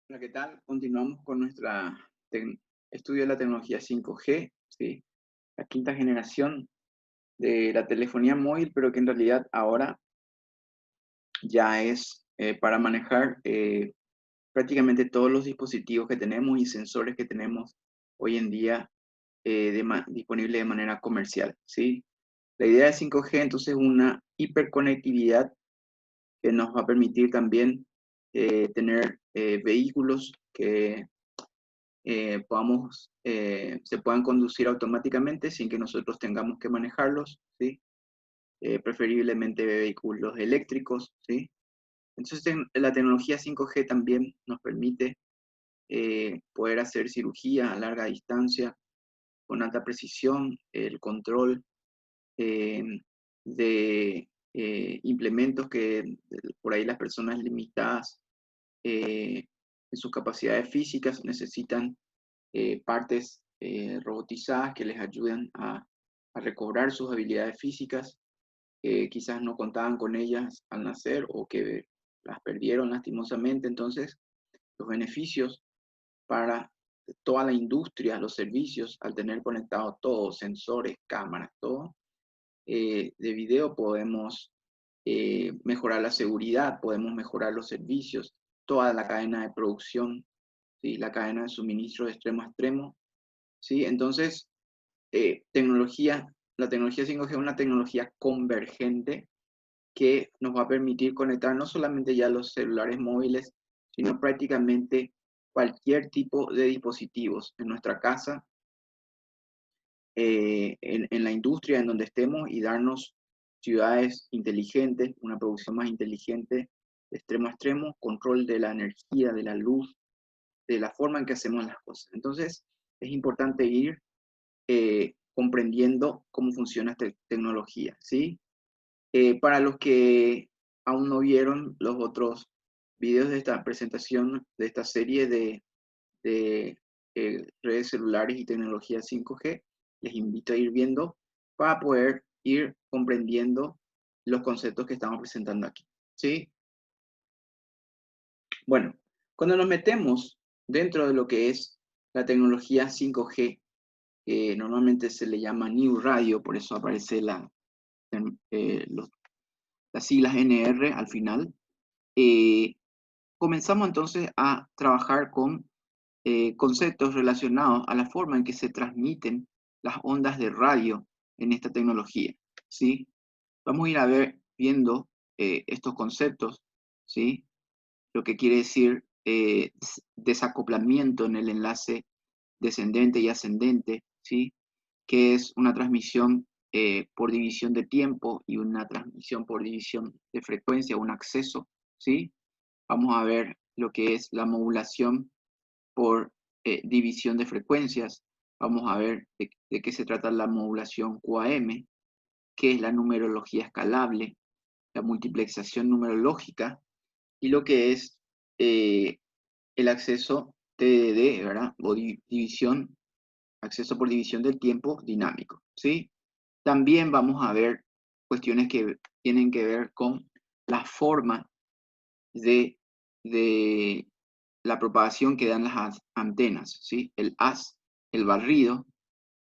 Hola, ¿qué tal? Continuamos con nuestra estudio de la tecnología 5G, ¿sí? La quinta generación de la telefonía móvil, pero que en realidad ahora ya es para manejar prácticamente todos los dispositivos que tenemos y sensores que tenemos hoy en día disponible de manera comercial, ¿sí? La idea de 5G entonces es una hiperconectividad que nos va a permitir también tener vehículos que se puedan conducir automáticamente sin que nosotros tengamos que manejarlos, ¿sí? Preferiblemente vehículos eléctricos, ¿sí? Entonces, la tecnología 5G también nos permite poder hacer cirugía a larga distancia con alta precisión, el control eh, de implementos que por ahí las personas limitadas en sus capacidades físicas necesitan partes robotizadas que les ayuden a recobrar sus habilidades físicas, que quizás no contaban con ellas al nacer o que las perdieron lastimosamente. Entonces, los beneficios para toda la industria, los servicios, al tener conectados todos, sensores, cámaras, todo, de video podemos mejorar la seguridad, podemos mejorar los servicios, toda la cadena de producción, ¿sí? La cadena de suministro de extremo a extremo, ¿sí? Entonces, la tecnología 5G es una tecnología convergente que nos va a permitir conectar no solamente ya los celulares móviles, sino prácticamente cualquier tipo de dispositivos en nuestra casa, en la industria en donde estemos y darnos ciudades inteligentes, una producción más inteligente de extremo a extremo, control de la energía, de la luz, de la forma en que hacemos las cosas. Entonces, es importante ir comprendiendo cómo funciona esta tecnología, ¿sí? Para los que aún no vieron los otros videos de esta presentación, de esta serie de redes celulares y tecnología 5G, les invito a ir viendo para poder ir comprendiendo los conceptos que estamos presentando aquí, ¿sí? Bueno, cuando nos metemos dentro de lo que es la tecnología 5G, que normalmente se le llama New Radio, por eso aparece eh, los- las siglas NR al final. eh, Comenzamos entonces a trabajar con conceptos relacionados a la forma en que se transmiten las ondas de radio en esta tecnología, ¿sí? Vamos a ir viendo estos conceptos, ¿sí? Lo que quiere decir desacoplamiento en el enlace descendente y ascendente, ¿sí? Que es una transmisión por división de tiempo y una transmisión por división de frecuencia, un acceso, ¿sí? Vamos a ver lo que es la modulación por división de frecuencias. Vamos a ver de qué se trata la modulación QAM, qué es la numerología escalable, la multiplexación numerológica y lo que es eh, el acceso TDD, ¿verdad? O división, acceso por división del tiempo dinámico, ¿sí? También vamos a ver cuestiones que tienen que ver con la forma de, de la propagación que dan las antenas, ¿sí? El haz, el barrido,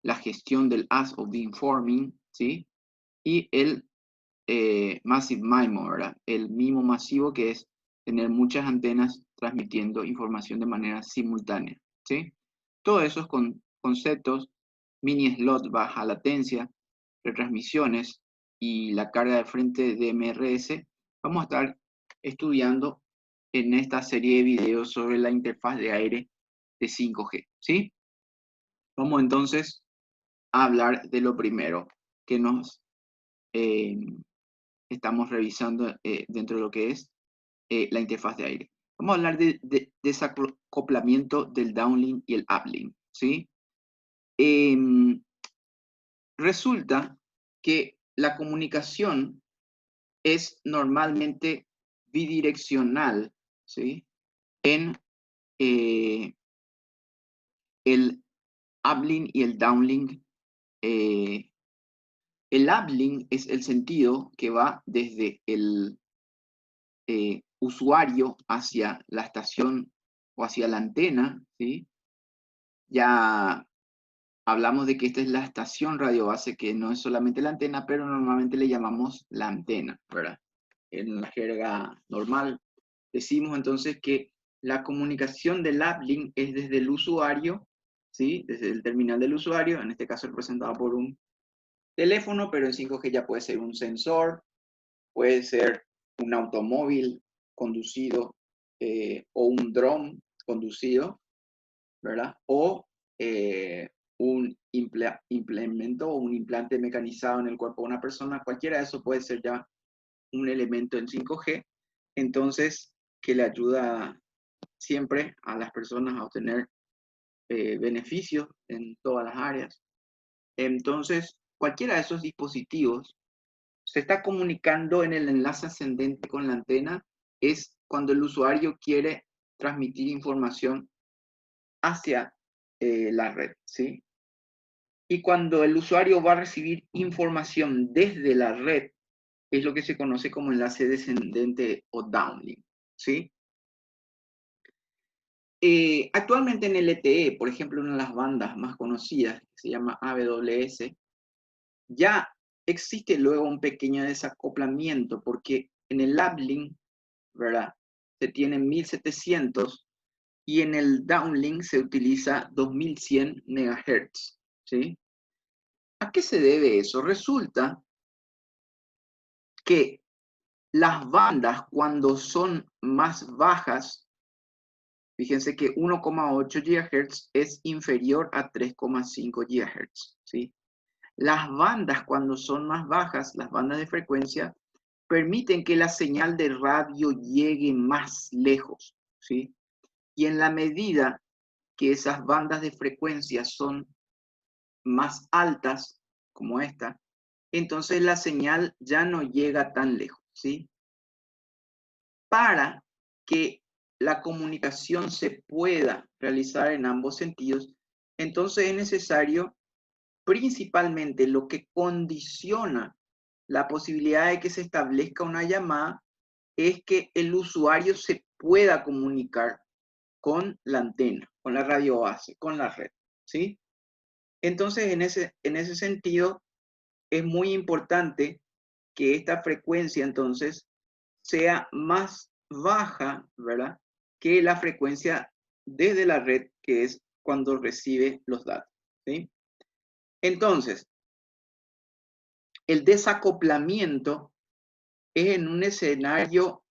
la gestión del haz o beamforming, ¿sí? Y el massive MIMO, ¿verdad? El MIMO masivo, que es tener muchas antenas transmitiendo información de manera simultánea, ¿sí? Todos esos conceptos, mini slot, baja latencia, retransmisiones y la carga de frente de MRS, vamos a estar estudiando en esta serie de videos sobre la interfaz de aire de 5G, ¿sí? Vamos entonces a hablar de lo primero que nos eh, estamos revisando dentro de lo que es la interfaz de aire. Vamos a hablar de desacoplamiento del downlink y el uplink, ¿sí? Em, Resulta que la comunicación es normalmente bidireccional, ¿sí? En eh, el uplink y el downlink. eh, el uplink es el sentido que va desde el usuario hacia la estación o hacia la antena, ¿sí? Ya hablamos de que esta es la estación radio base, que no es solamente la antena, pero normalmente le llamamos la antena, ¿verdad? En la jerga normal decimos entonces que la comunicación del uplink es desde el usuario, ¿sí? Desde el terminal del usuario, en este caso representado por un teléfono, pero en 5G ya puede ser un sensor, puede ser un automóvil conducido o un dron conducido, ¿verdad? O un implemento o un implante mecanizado en el cuerpo de una persona, cualquiera de eso puede ser ya un elemento en 5G, entonces que le ayuda siempre a las personas a obtener beneficios en todas las áreas. Entonces, cualquiera de esos dispositivos se está comunicando en el enlace ascendente con la antena, es cuando el usuario quiere transmitir información hacia la red, ¿sí? Y cuando el usuario va a recibir información desde la red, es lo que se conoce como enlace descendente o downlink, ¿sí? Actualmente en LTE, por ejemplo, una de las bandas más conocidas, que se llama AWS, ya existe luego un pequeño desacoplamiento, porque en el uplink, ¿verdad? Se tienen 1700 y en el downlink se utiliza 2100 MHz, ¿sí? ¿A qué se debe eso? Resulta que las bandas cuando son más bajas, fíjense que 1,8 GHz es inferior a 3,5 GHz, ¿sí? Las bandas cuando son más bajas, las bandas de frecuencia, permiten que la señal de radio llegue más lejos, ¿sí? Y en la medida que esas bandas de frecuencia son más altas, como esta, entonces la señal ya no llega tan lejos, ¿sí? Para que la comunicación se pueda realizar en ambos sentidos, entonces es necesario principalmente lo que condiciona la posibilidad de que se establezca una llamada es que el usuario se pueda comunicar con la antena, con la radio base, con la red, ¿sí? Entonces, en ese sentido, es muy importante que esta frecuencia entonces sea más baja, ¿verdad? Que la frecuencia desde la red, que es cuando recibe los datos, ¿sí? Entonces, el desacoplamiento es en un escenario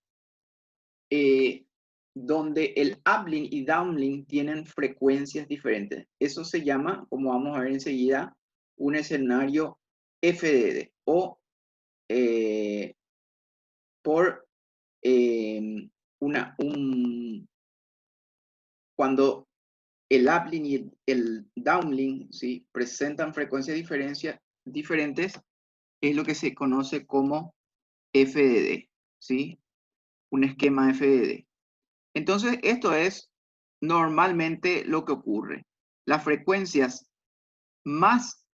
donde el uplink y downlink tienen frecuencias diferentes. Eso se llama, como vamos a ver enseguida, un escenario FDD o por cuando el uplink y el downlink, ¿sí?, presentan frecuencias diferentes, es lo que se conoce como FDD, ¿sí? Un esquema FDD. Entonces, esto es normalmente lo que ocurre. Las frecuencias más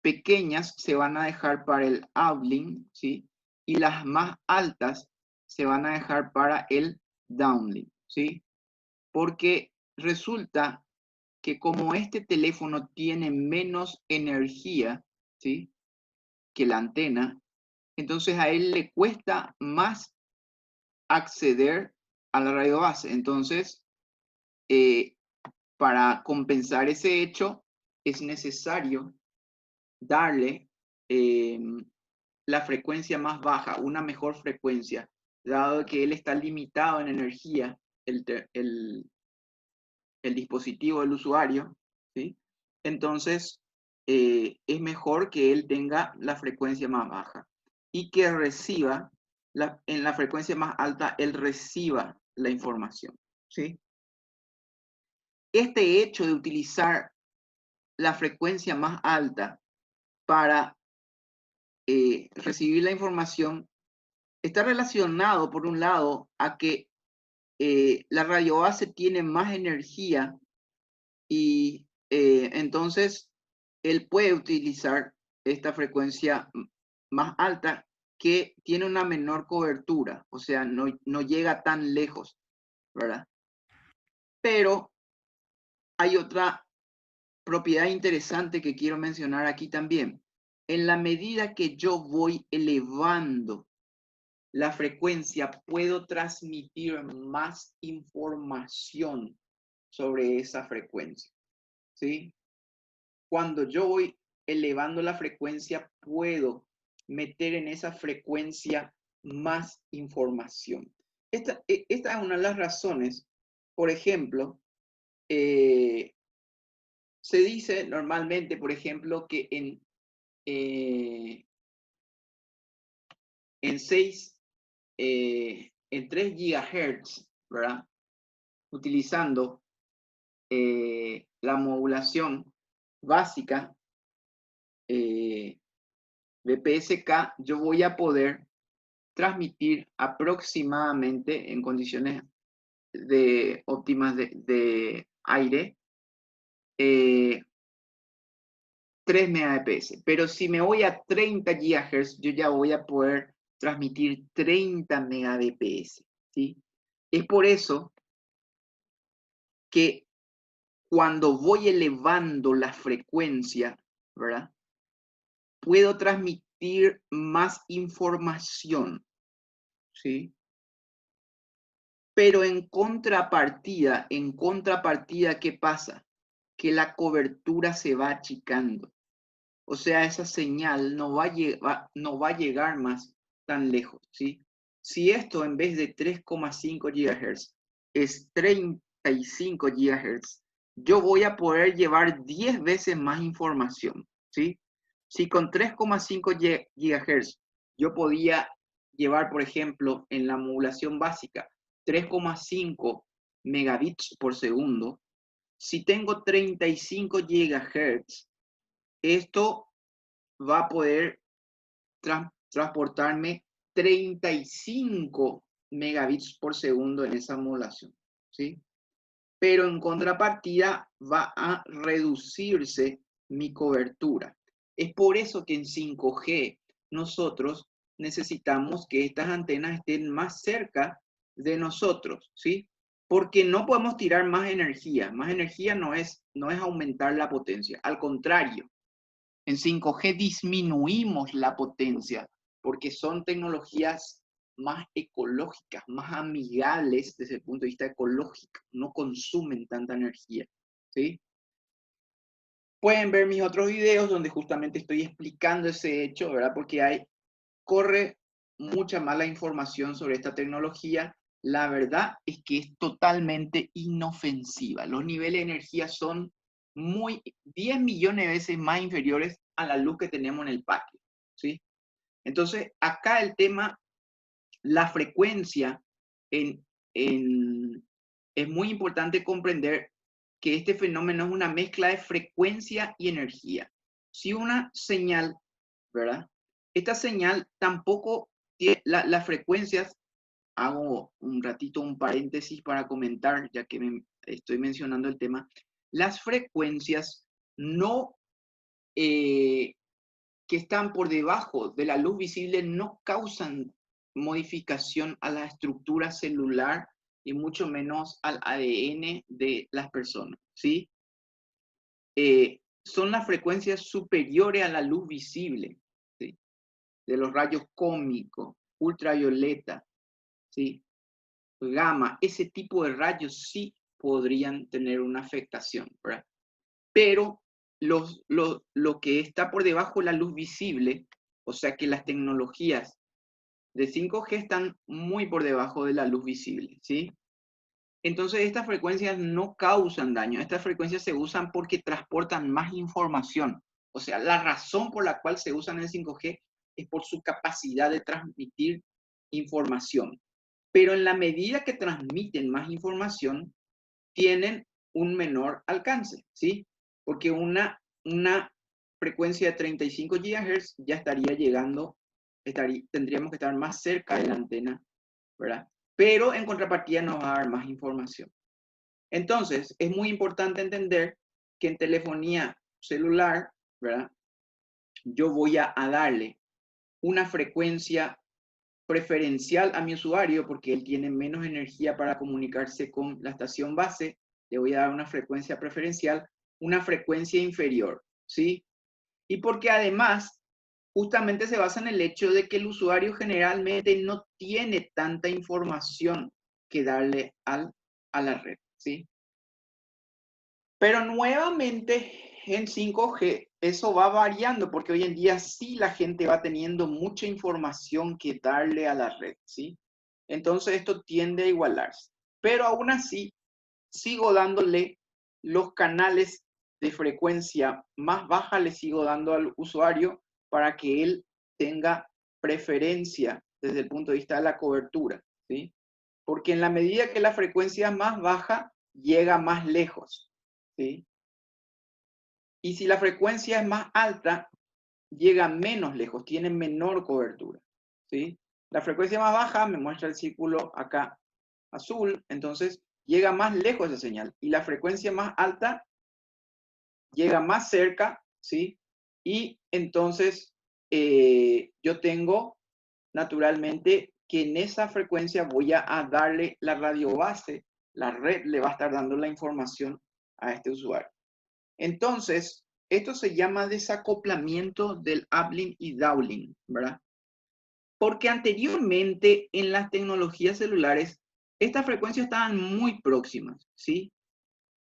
pequeñas se van a dejar para el uplink, ¿sí? Y las más altas se van a dejar para el downlink, ¿sí? Porque resulta que como este teléfono tiene menos energía, ¿sí?, que la antena, entonces a él le cuesta más acceder a la radio base. Entonces, para compensar ese hecho, es necesario darle la frecuencia más baja, una mejor frecuencia, dado que él está limitado en energía, el dispositivo del usuario, ¿sí? Entonces, es mejor que él tenga la frecuencia más baja y que reciba, en la frecuencia más alta, él reciba la información, ¿sí? Este hecho de utilizar la frecuencia más alta para recibir la información está relacionado, por un lado, a que la radio base tiene más energía y entonces él puede utilizar esta frecuencia más alta que tiene una menor cobertura, o sea, no llega tan lejos. ¿verdad? Pero hay otra propiedad interesante que quiero mencionar aquí también. En la medida que yo voy elevando la frecuencia, puedo transmitir más información sobre esa frecuencia, ¿sí? Cuando yo voy elevando la frecuencia, puedo meter en esa frecuencia más información. Esta es una de las razones, por ejemplo, se dice normalmente, por ejemplo, que en 6, en 3 GHz, ¿verdad? Utilizando la modulación básica, BPSK, yo voy a poder transmitir aproximadamente en condiciones óptimas de aire 3 Mbps. Pero si me voy a 30 GHz, yo ya voy a poder transmitir 30 Mbps, ¿sí? Es por eso que cuando voy elevando la frecuencia, ¿verdad? Puedo transmitir más información, ¿sí? Pero en contrapartida, ¿qué pasa? Que la cobertura se va achicando. O sea, esa señal no va a llegar más tan lejos, ¿sí? Si esto en vez de 3,5 GHz es 35 GHz, yo voy a poder llevar 10 veces más información, ¿sí? Si con 3,5 GHz yo podía llevar, por ejemplo, en la modulación básica, 3,5 megabits por segundo, si tengo 35 GHz, esto va a poder transportarme 35 megabits por segundo en esa modulación, ¿sí? Pero en contrapartida va a reducirse mi cobertura. Es por eso que en 5G nosotros necesitamos que estas antenas estén más cerca de nosotros, ¿sí? Porque no podemos tirar más energía. Más energía no es aumentar la potencia. Al contrario, en 5G disminuimos la potencia porque son tecnologías más ecológicas, más amigables desde el punto de vista ecológico, no consumen tanta energía, ¿sí? Pueden ver mis otros videos donde justamente estoy explicando ese hecho, ¿verdad? Porque corre mucha mala información sobre esta tecnología. La verdad es que es totalmente inofensiva. Los niveles de energía son 10 millones de veces más inferiores a la luz que tenemos en el patio, ¿sí? Entonces, acá el tema, la frecuencia, es muy importante comprender que este fenómeno es una mezcla de frecuencia y energía. Si una señal, ¿verdad? Esta señal tampoco tiene las frecuencias, hago un ratito un paréntesis para comentar, ya que estoy mencionando el tema, las frecuencias no que están por debajo de la luz visible no causan modificación a la estructura celular y mucho menos al ADN de las personas, ¿sí? Son las frecuencias superiores a la luz visible, ¿sí? De los rayos cósmicos, ultravioleta, ¿sí? Gamma, ese tipo de rayos sí podrían tener una afectación, ¿verdad? Pero lo que está por debajo de la luz visible, o sea que las tecnologías de 5G están muy por debajo de la luz visible, ¿sí? Entonces estas frecuencias no causan daño, estas frecuencias se usan porque transportan más información. O sea, la razón por la cual se usan en 5G es por su capacidad de transmitir información. Pero en la medida que transmiten más información, tienen un menor alcance, ¿sí? Porque una frecuencia de 35 GHz ya estaría llegando, tendríamos que estar más cerca de la antena, ¿verdad? Pero en contrapartida nos va a dar más información. Entonces, es muy importante entender que en telefonía celular, ¿verdad? Yo voy a darle una frecuencia preferencial a mi usuario, porque él tiene menos energía para comunicarse con la estación base, le voy a dar una frecuencia preferencial, una frecuencia inferior, ¿sí? Y porque además, justamente se basa en el hecho de que el usuario generalmente no tiene tanta información que darle a la red, ¿sí? Pero nuevamente en 5G eso va variando porque hoy en día sí la gente va teniendo mucha información que darle a la red, ¿sí? Entonces esto tiende a igualarse. Pero aún así sigo dándole los canales de frecuencia más baja, le sigo dando al usuario para que él tenga preferencia desde el punto de vista de la cobertura, ¿sí? Porque en la medida que la frecuencia es más baja, llega más lejos, ¿sí? Y si la frecuencia es más alta, llega menos lejos, tiene menor cobertura, ¿sí? La frecuencia más baja me muestra el círculo acá azul, entonces llega más lejos esa señal. Y la frecuencia más alta llega más cerca, ¿sí? Y entonces yo tengo naturalmente que en esa frecuencia voy a darle la radio base, la red le va a estar dando la información a este usuario. Entonces, esto se llama desacoplamiento del uplink y downlink, ¿verdad? Porque anteriormente en las tecnologías celulares, estas frecuencias estaban muy próximas, ¿sí?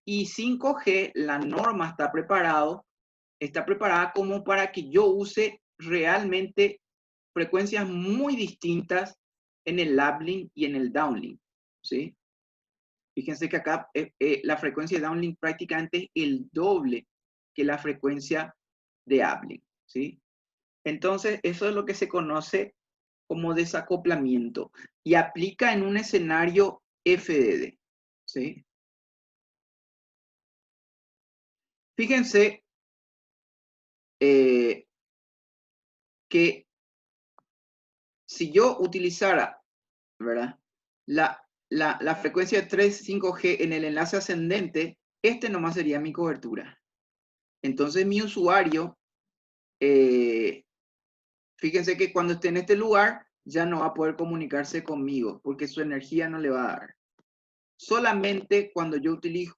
Y 5G, la norma está preparada como para que yo use realmente frecuencias muy distintas en el uplink y en el downlink, ¿sí? Fíjense que acá la frecuencia de downlink prácticamente es el doble que la frecuencia de uplink, ¿sí? Entonces, eso es lo que se conoce como desacoplamiento y aplica en un escenario FDD, ¿sí? Fíjense que si yo utilizara, ¿verdad? La frecuencia 3.5G en el enlace ascendente, este nomás sería mi cobertura. Entonces mi usuario, fíjense que cuando esté en este lugar, ya no va a poder comunicarse conmigo, porque su energía no le va a dar. Solamente cuando yo utilizo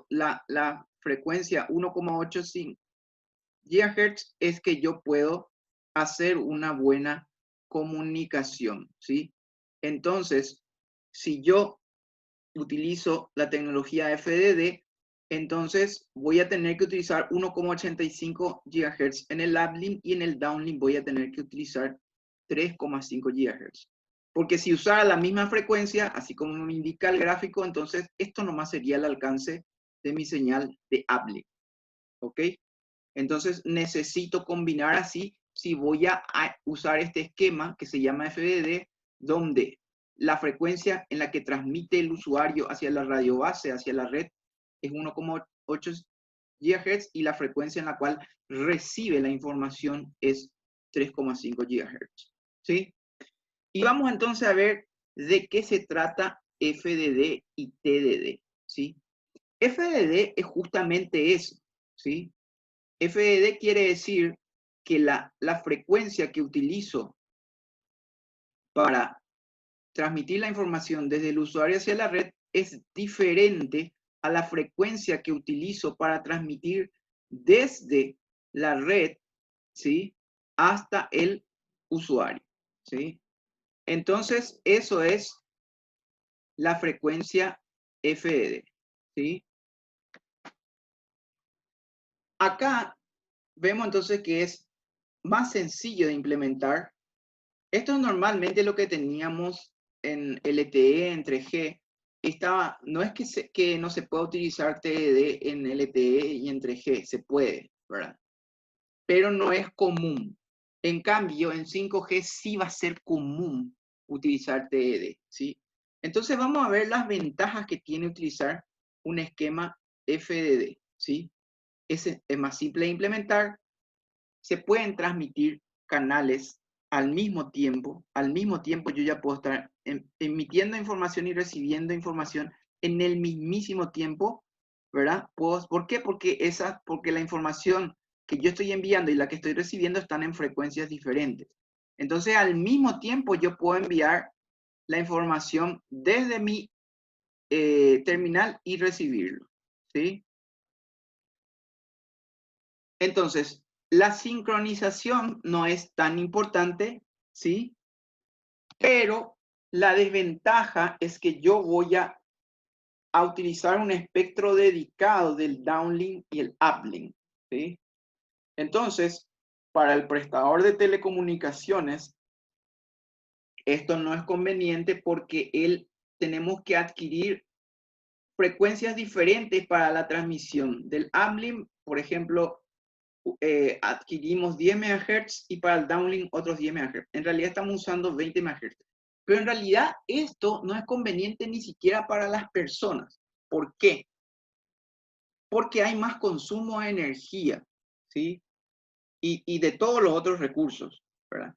la frecuencia 1,85 GHz es que yo puedo hacer una buena comunicación, ¿sí? Entonces, si yo utilizo la tecnología FDD, entonces voy a tener que utilizar 1,85 GHz en el uplink y en el downlink voy a tener que utilizar 3,5 GHz. Porque si usara la misma frecuencia, así como me indica el gráfico, entonces esto nomás sería el alcance de mi señal de uplink. ¿Ok? Entonces necesito combinar así si voy a usar este esquema que se llama FDD, donde la frecuencia en la que transmite el usuario hacia la radio base, hacia la red, es 1,8 GHz y la frecuencia en la cual recibe la información es 3,5 GHz. ¿Sí? Y vamos entonces a ver de qué se trata FDD y TDD. ¿Sí? FDD es justamente eso. ¿Sí? FDD quiere decir que la frecuencia que utilizo para transmitir la información desde el usuario hacia la red es diferente a la frecuencia que utilizo para transmitir desde la red, ¿sí? Hasta el usuario, ¿sí? Entonces, eso es la frecuencia FDD, ¿sí? Acá vemos entonces que es más sencillo de implementar. Esto es normalmente lo que teníamos en LTE, en 3G. No es que no se pueda utilizar TDD en LTE y en 3G, se puede, ¿verdad? Pero no es común. En cambio, en 5G sí va a ser común utilizar TDD, ¿sí? Entonces vamos a ver las ventajas que tiene utilizar un esquema FDD, ¿sí? Es más simple de implementar, se pueden transmitir canales al mismo tiempo yo ya puedo estar emitiendo información y recibiendo información en el mismísimo tiempo, ¿verdad? ¿Por qué? Porque la información que yo estoy enviando y la que estoy recibiendo están en frecuencias diferentes. Entonces, al mismo tiempo, yo puedo enviar la información desde mi terminal y recibirlo, ¿sí? Entonces, la sincronización no es tan importante, ¿sí? Pero la desventaja es que yo voy a utilizar un espectro dedicado del downlink y el uplink, ¿sí? Entonces, para el prestador de telecomunicaciones, esto no es conveniente porque tenemos que adquirir frecuencias diferentes para la transmisión. Del uplink, por ejemplo, adquirimos 10 MHz y para el downlink otros 10 MHz. En realidad estamos usando 20 MHz. Pero en realidad esto no es conveniente ni siquiera para las personas. ¿Por qué? Porque hay más consumo de energía, ¿sí? Y de todos los otros recursos, ¿verdad?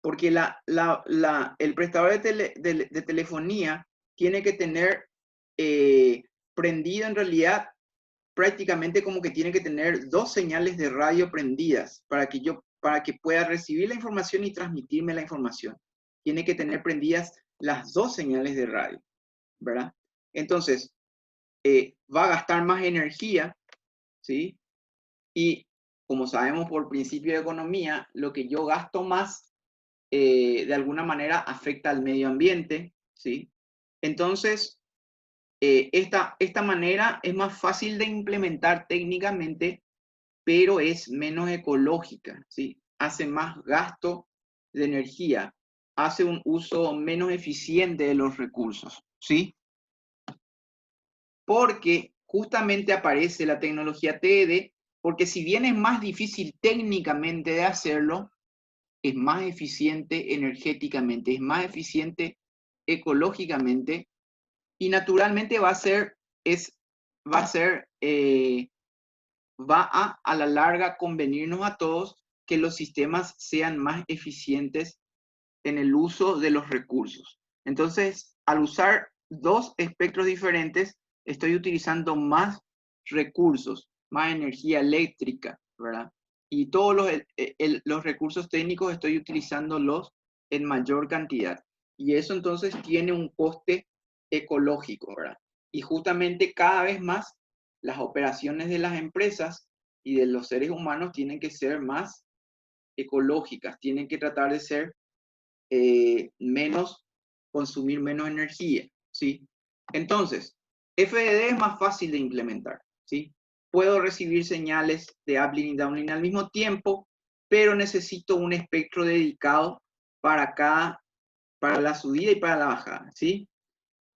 Porque el prestador de telefonía tiene que tener prendido en realidad prácticamente como que tiene que tener 2 señales de radio prendidas para que pueda recibir la información y transmitirme la información. Tiene que tener prendidas las 2 señales de radio, ¿verdad? Entonces, va a gastar más energía, ¿sí? Y como sabemos por principio de economía, lo que yo gasto más, de alguna manera afecta al medio ambiente, ¿sí? Entonces, esta manera es más fácil de implementar técnicamente, pero es menos ecológica, ¿sí? Hace más gasto de energía, hace un uso menos eficiente de los recursos, ¿sí? Porque justamente aparece la tecnología TED, porque si bien es más difícil técnicamente de hacerlo, es más eficiente energéticamente, es más eficiente ecológicamente y naturalmente va a la larga convenirnos a todos que los sistemas sean más eficientes en el uso de los recursos. Entonces, al usar 2 espectros diferentes, estoy utilizando más recursos, más energía eléctrica, ¿verdad? Y todos los recursos técnicos estoy utilizándolos en mayor cantidad. Y eso entonces tiene un coste ecológico, ¿verdad? Y justamente cada vez más las operaciones de las empresas y de los seres humanos tienen que ser más ecológicas, tienen que tratar de ser consumir menos energía, ¿sí? Entonces, FDD es más fácil de implementar, ¿sí? Puedo recibir señales de uplink y downlink al mismo tiempo, pero necesito un espectro dedicado para la subida y para la bajada, ¿sí?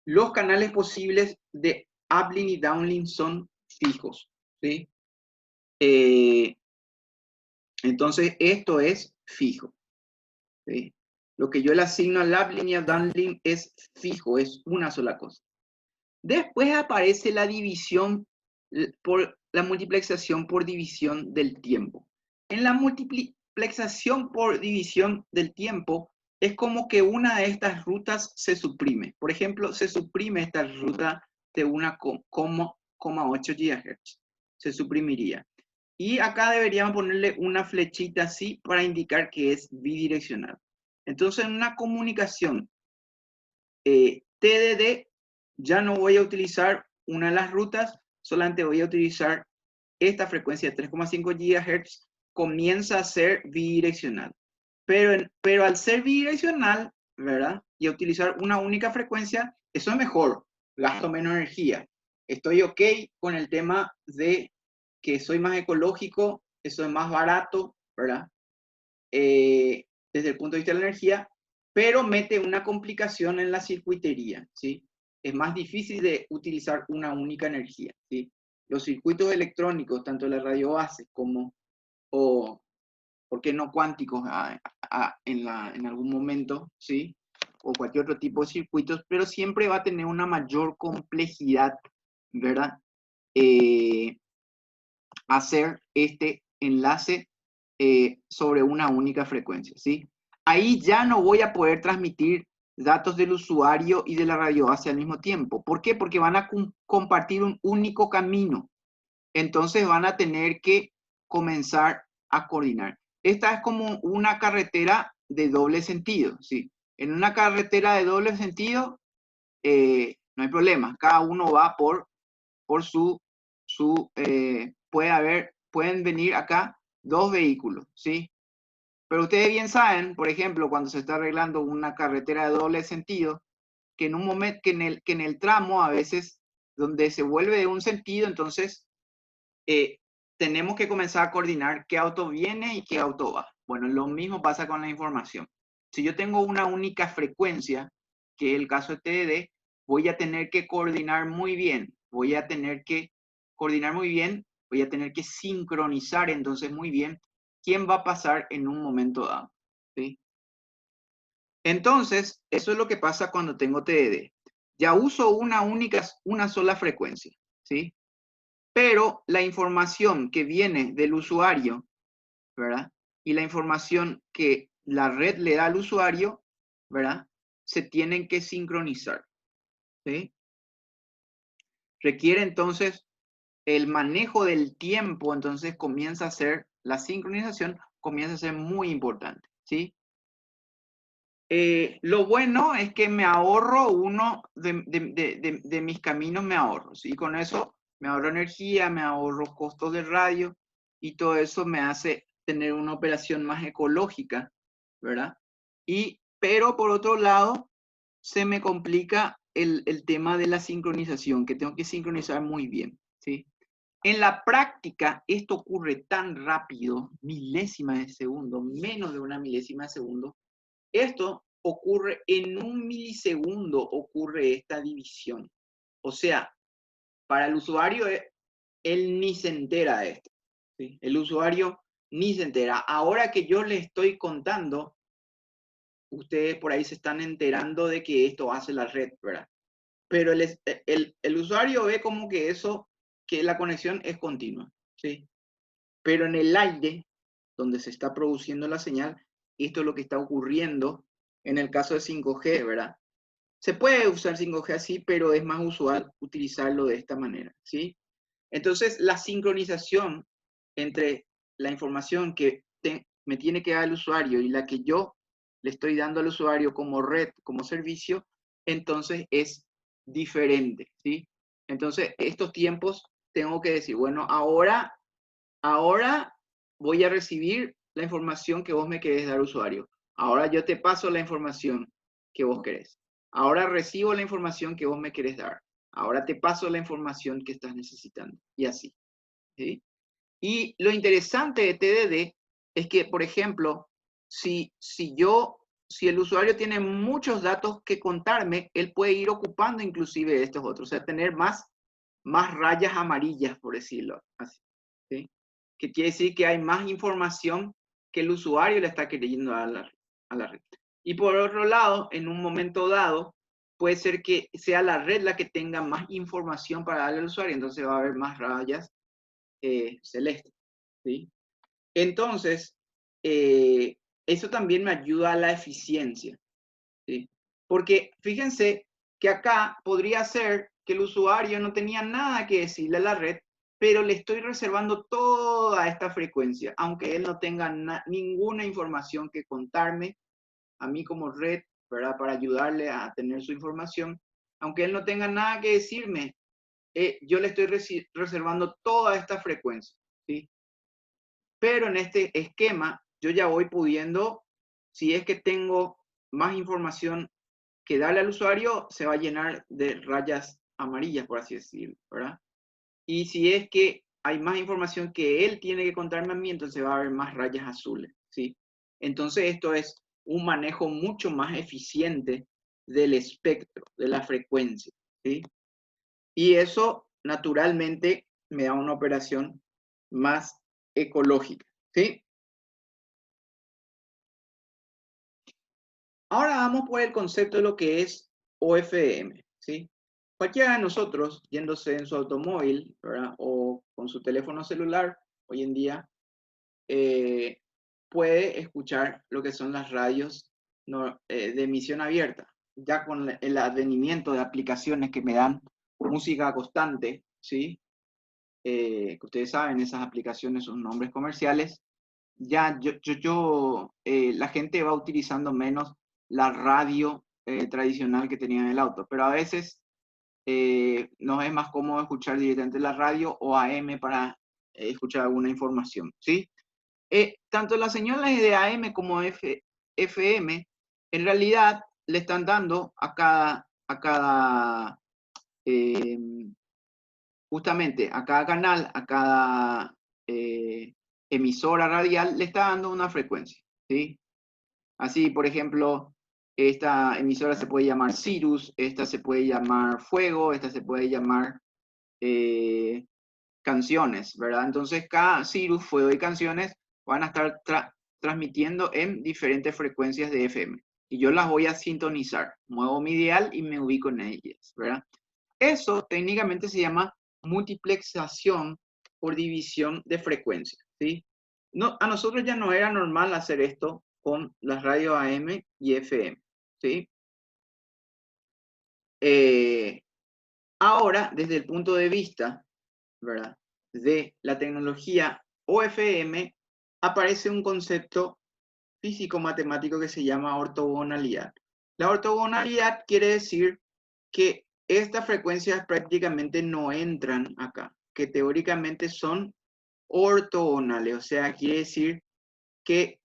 Los canales posibles de uplink y downlink son fijos, ¿sí? Entonces, esto es fijo, ¿sí? Lo que yo le asigno al uplink y al downlink es fijo, es una sola cosa. Después aparece la división por la multiplexación por división del tiempo. En la multiplexación por división del tiempo es como que una de estas rutas se suprime. Por ejemplo, se suprime esta ruta de 1,8 GHz. Se suprimiría. Y acá deberíamos ponerle una flechita así para indicar que es bidireccional. Entonces, en una comunicación TDD, ya no voy a utilizar una de las rutas, solamente voy a utilizar esta frecuencia de 3,5 GHz, comienza a ser bidireccional. Pero al ser bidireccional, ¿verdad? Y a utilizar una única frecuencia, eso es mejor, gasto menos energía. Estoy ok con el tema de que soy más ecológico, eso es más barato, ¿verdad? Desde el punto de vista de la energía, pero mete una complicación en la circuitería, ¿sí? Es más difícil de utilizar una única energía, ¿sí? Los circuitos electrónicos, tanto la radio base como, o, ¿por qué no cuánticos en algún momento, ¿sí? O cualquier otro tipo de circuitos, pero siempre va a tener una mayor complejidad, ¿verdad? Hacer este enlace sobre una única frecuencia, ¿sí? Ahí ya no voy a poder transmitir datos del usuario y de la radio base al mismo tiempo. ¿Por qué? Porque van a compartir un único camino. Entonces van a tener que comenzar a coordinar. Esta es como una carretera de doble sentido, ¿sí? En una carretera de doble sentido, no hay problema, cada uno va por pueden venir acá dos vehículos, ¿sí? Pero ustedes bien saben, por ejemplo, cuando se está arreglando una carretera de doble sentido, que en un momento, que en el tramo a veces donde se vuelve de un sentido, entonces tenemos que comenzar a coordinar qué auto viene y qué auto va. Bueno, lo mismo pasa con la información. Si yo tengo una única frecuencia, que es el caso de TDD, voy a tener que coordinar muy bien. Voy a tener que coordinar muy bien, voy a tener que sincronizar entonces muy bien quién va a pasar en un momento dado, ¿sí? Entonces, eso es lo que pasa cuando tengo TDD. Ya uso una sola frecuencia, ¿sí? Pero la información que viene del usuario, ¿verdad? Y la información que la red le da al usuario, ¿verdad? Se tienen que sincronizar, ¿sí? Requiere entonces el manejo del tiempo, entonces comienza a ser, la sincronización comienza a ser muy importante, ¿sí? Lo bueno es que me ahorro uno de mis caminos, me ahorro, ¿sí? Con eso me ahorro energía, me ahorro costos de radio y todo eso me hace tener una operación más ecológica, ¿verdad? Pero por otro lado, se me complica el tema de la sincronización, que tengo que sincronizar muy bien, ¿sí? En la práctica, esto ocurre tan rápido, milésimas de segundo, menos de una milésima de segundo. Esto ocurre en un milisegundo, ocurre esta división. O sea, para el usuario, él ni se entera de esto, ¿sí? El usuario ni se entera. Ahora que yo le estoy contando, ustedes por ahí se están enterando de que esto hace la red, ¿verdad? Pero el usuario ve como que eso, que la conexión es continua, ¿sí? Pero en el aire, donde se está produciendo la señal, esto es lo que está ocurriendo en el caso de 5G, ¿verdad? Se puede usar 5G así, pero es más usual utilizarlo de esta manera, ¿sí? Entonces, la sincronización entre la información que me tiene que dar el usuario y la que yo le estoy dando al usuario como red, como servicio, entonces es diferente, ¿sí? Entonces, estos tiempos tengo que decir, bueno, ahora voy a recibir la información que vos me querés dar, usuario. Ahora yo te paso la información que vos querés. Ahora recibo la información que vos me querés dar. Ahora te paso la información que estás necesitando. Y así, ¿sí? Y lo interesante de TDD es que, por ejemplo, si el usuario tiene muchos datos que contarme, él puede ir ocupando inclusive estos otros, o sea, tener más rayas amarillas, por decirlo así, ¿sí? Que quiere decir que hay más información que el usuario le está queriendo a la red. Y por otro lado, en un momento dado, puede ser que sea la red la que tenga más información para darle al usuario, entonces va a haber más rayas celestes, ¿sí? Entonces, eso también me ayuda a la eficiencia, ¿sí? Porque fíjense que acá podría ser que el usuario no tenía nada que decirle a la red, pero le estoy reservando toda esta frecuencia, aunque él no tenga ninguna información que contarme a mí como red, ¿verdad? Para ayudarle a tener su información, aunque él no tenga nada que decirme, yo le estoy reservando toda esta frecuencia, ¿sí? Pero en este esquema, yo ya voy pudiendo, si es que tengo más información que darle al usuario, se va a llenar de rayas amarillas, por así decirlo, ¿verdad? Y si es que hay más información que él tiene que contarme a mí, entonces va a haber más rayas azules, ¿sí? Entonces esto es un manejo mucho más eficiente del espectro, de la frecuencia, ¿sí? Y eso naturalmente me da una operación más ecológica, ¿sí? Ahora vamos por el concepto de lo que es OFM, ¿sí? Cualquiera de nosotros, yéndose en su automóvil, ¿verdad? O con su teléfono celular, hoy en día, puede escuchar lo que son las radios de emisión abierta. Ya con el advenimiento de aplicaciones que me dan música constante, ¿sí? Que ustedes saben, esas aplicaciones son nombres comerciales, ya la gente va utilizando menos la radio tradicional que tenía en el auto, pero a veces nos es más cómodo escuchar directamente la radio o AM para escuchar alguna información, ¿sí? Tanto las señales de AM como FM, en realidad le están dando eh, justamente a cada canal, a cada emisora radial, le está dando una frecuencia, ¿sí? Así, por ejemplo, esta emisora se puede llamar Sirius, esta se puede llamar Fuego, esta se puede llamar eh, Canciones, ¿verdad? Entonces, cada Sirius, Fuego y Canciones van a estar transmitiendo en diferentes frecuencias de FM. Y yo las voy a sintonizar. Muevo mi dial y me ubico en ellas, ¿verdad? Eso técnicamente se llama multiplexación por división de frecuencia, ¿sí? No, a nosotros ya no era normal hacer esto con las radios AM y FM, ¿sí? Ahora, desde el punto de vista, ¿verdad?, de la tecnología OFM, aparece un concepto físico-matemático que se llama ortogonalidad. La ortogonalidad quiere decir que estas frecuencias prácticamente no entran acá, que teóricamente son ortogonales, o sea, quiere decir que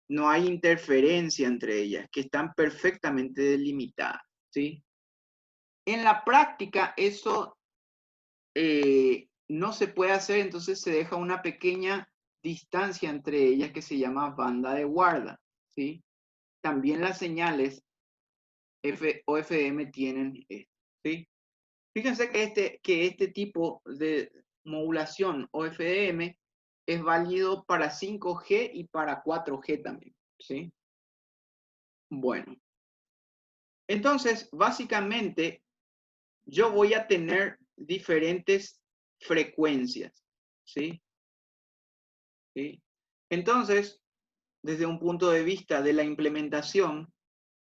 no hay interferencia entre ellas, que están perfectamente delimitadas, ¿sí? En la práctica eso no se puede hacer, entonces se deja una pequeña distancia entre ellas que se llama banda de guarda, ¿sí? También las señales o FM tienen esto, ¿sí? Fíjense que este tipo de modulación OFDM es válido para 5G y para 4G también, ¿sí? Bueno, entonces, básicamente, yo voy a tener diferentes frecuencias, ¿sí? ¿Sí? Entonces, desde un punto de vista de la implementación,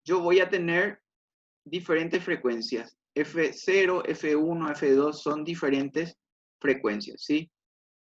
yo voy a tener diferentes frecuencias. F0, F1, F2 son diferentes frecuencias, ¿sí?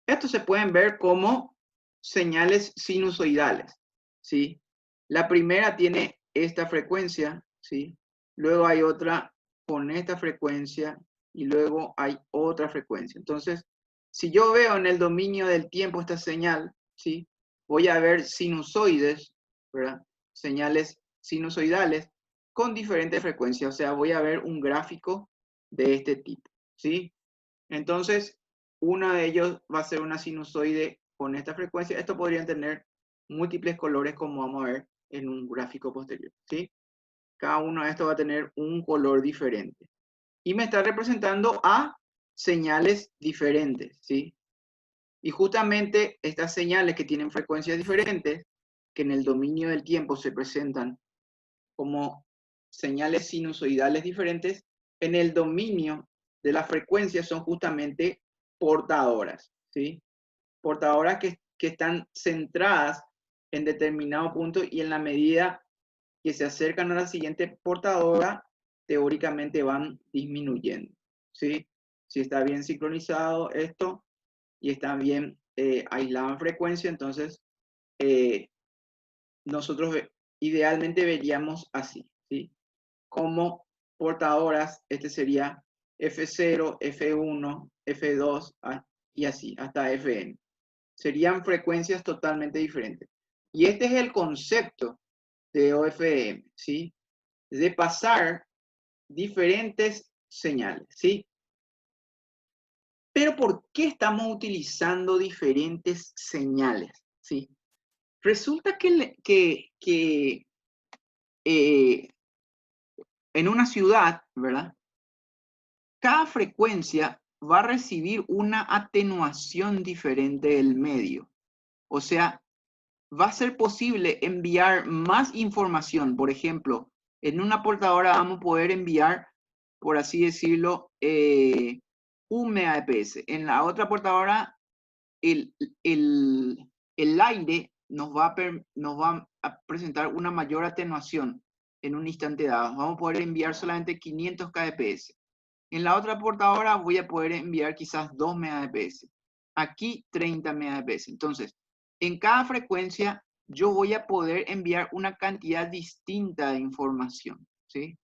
Estos se pueden ver como señales sinusoidales, ¿sí? La primera tiene esta frecuencia, ¿sí? Luego hay otra con esta frecuencia y luego hay otra frecuencia. Entonces, si yo veo en el dominio del tiempo esta señal, ¿sí?, voy a ver sinusoides, ¿verdad? Señales sinusoidales con diferentes frecuencias, o sea, voy a ver un gráfico de este tipo, ¿sí? Entonces, uno de ellos va a ser una sinusoide con esta frecuencia. Esto podrían tener múltiples colores, como vamos a ver en un gráfico posterior, ¿sí? Cada uno de estos va a tener un color diferente. Y me está representando a señales diferentes, ¿sí? Y justamente estas señales que tienen frecuencias diferentes, que en el dominio del tiempo se presentan como señales sinusoidales diferentes, en el dominio de la frecuencia son justamente portadoras, ¿sí? Portadoras que están centradas en determinado punto y en la medida que se acercan a la siguiente portadora, teóricamente van disminuyendo, ¿sí? Si está bien sincronizado esto y está bien aislado en frecuencia, entonces nosotros idealmente veríamos así, ¿sí? Como portadoras, este sería F0, F1, F2 y así, hasta Fn. Serían frecuencias totalmente diferentes. Y este es el concepto de OFM, ¿sí? De pasar diferentes señales, ¿sí? Pero ¿por qué estamos utilizando diferentes señales? ¿Sí? Resulta que en una ciudad, ¿verdad?, cada frecuencia va a recibir una atenuación diferente del medio. O sea, va a ser posible enviar más información. Por ejemplo, en una portadora vamos a poder enviar, por así decirlo, 1 Mbps. En la otra portadora, el, el aire nos va a presentar una mayor atenuación en un instante dado. Vamos a poder enviar solamente 500 kbps. En la otra portadora voy a poder enviar quizás 2 Mbps. Aquí 30 Mbps. Entonces, en cada frecuencia yo voy a poder enviar una cantidad distinta de información, ¿sí?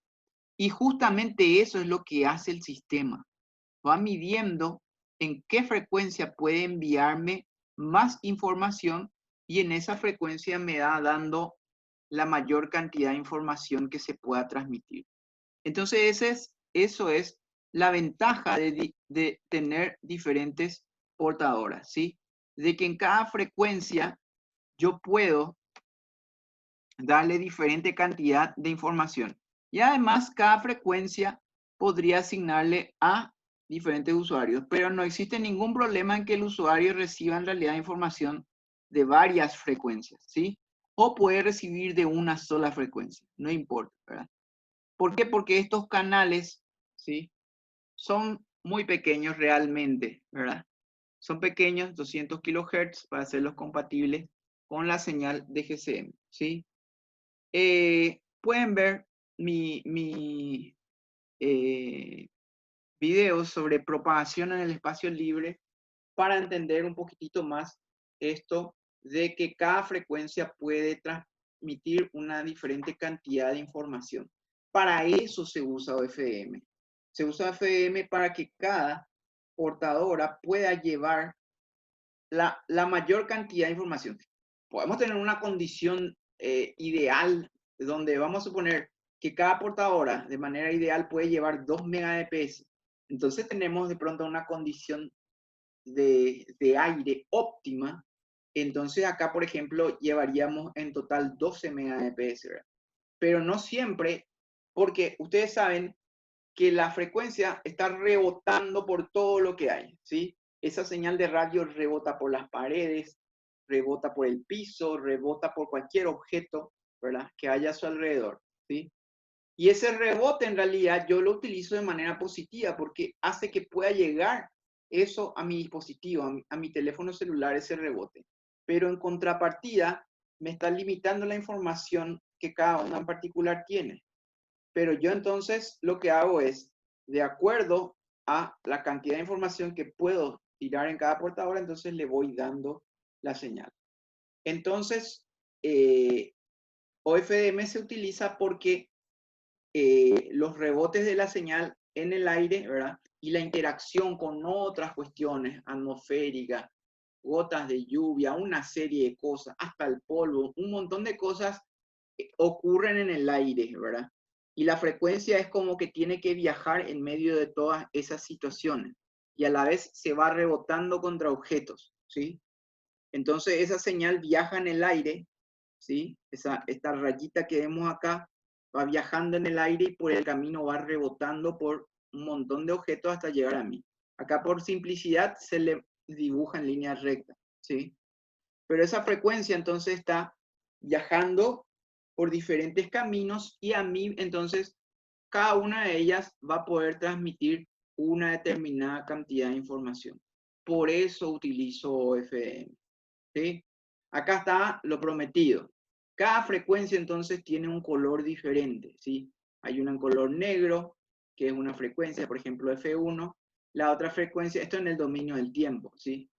Y justamente eso es lo que hace el sistema. Va midiendo en qué frecuencia puede enviarme más información y en esa frecuencia me da dando la mayor cantidad de información que se pueda transmitir. Entonces, eso es la ventaja de tener diferentes portadoras, ¿sí? De que en cada frecuencia yo puedo darle diferente cantidad de información. Y además, cada frecuencia podría asignarle a diferentes usuarios, pero no existe ningún problema en que el usuario reciba en realidad información de varias frecuencias, ¿sí? O puede recibir de una sola frecuencia, no importa, ¿verdad? ¿Por qué? Porque estos canales, ¿sí? Son muy pequeños realmente, ¿verdad? Son pequeños, 200 kHz, para hacerlos compatibles con la señal de GSM, ¿sí? Pueden ver mi video sobre propagación en el espacio libre para entender un poquitito más esto de que cada frecuencia puede transmitir una diferente cantidad de información. Para eso se usa OFM. Se usa OFM para que cada portadora pueda llevar la mayor cantidad de información. Podemos tener una condición ideal donde vamos a suponer que cada portadora de manera ideal puede llevar 2 Mbps. Entonces tenemos de pronto una condición de aire óptima. Entonces acá, por ejemplo, llevaríamos en total 12 Mbps, ¿verdad? Pero no siempre, porque ustedes saben que la frecuencia está rebotando por todo lo que hay, ¿sí? Esa señal de radio rebota por las paredes, rebota por el piso, rebota por cualquier objeto, ¿verdad? Que haya a su alrededor, ¿sí? Y ese rebote en realidad yo lo utilizo de manera positiva porque hace que pueda llegar eso a mi dispositivo, a mi teléfono celular, ese rebote. Pero en contrapartida, me está limitando la información que cada uno en particular tiene. Pero yo entonces lo que hago es, de acuerdo a la cantidad de información que puedo tirar en cada portadora, entonces le voy dando la señal. Entonces, OFDM se utiliza porque los rebotes de la señal en el aire, ¿verdad? Y la interacción con otras cuestiones atmosféricas, gotas de lluvia, una serie de cosas, hasta el polvo, un montón de cosas ocurren en el aire, ¿verdad? Y la frecuencia es como que tiene que viajar en medio de todas esas situaciones y a la vez se va rebotando contra objetos, ¿sí? Entonces esa señal viaja en el aire, ¿sí? Esta rayita que vemos acá va viajando en el aire y por el camino va rebotando por un montón de objetos hasta llegar a mí. Acá por simplicidad se le dibuja en línea recta, ¿sí? Pero esa frecuencia entonces está viajando por diferentes caminos y a mí entonces cada una de ellas va a poder transmitir una determinada cantidad de información. Por eso utilizo OFM. ¿Sí? Acá está lo prometido. Cada frecuencia entonces tiene un color diferente, ¿sí? Hay una en color negro, que es una frecuencia, por ejemplo, F1. La otra frecuencia, esto en el dominio del tiempo, ¿sí?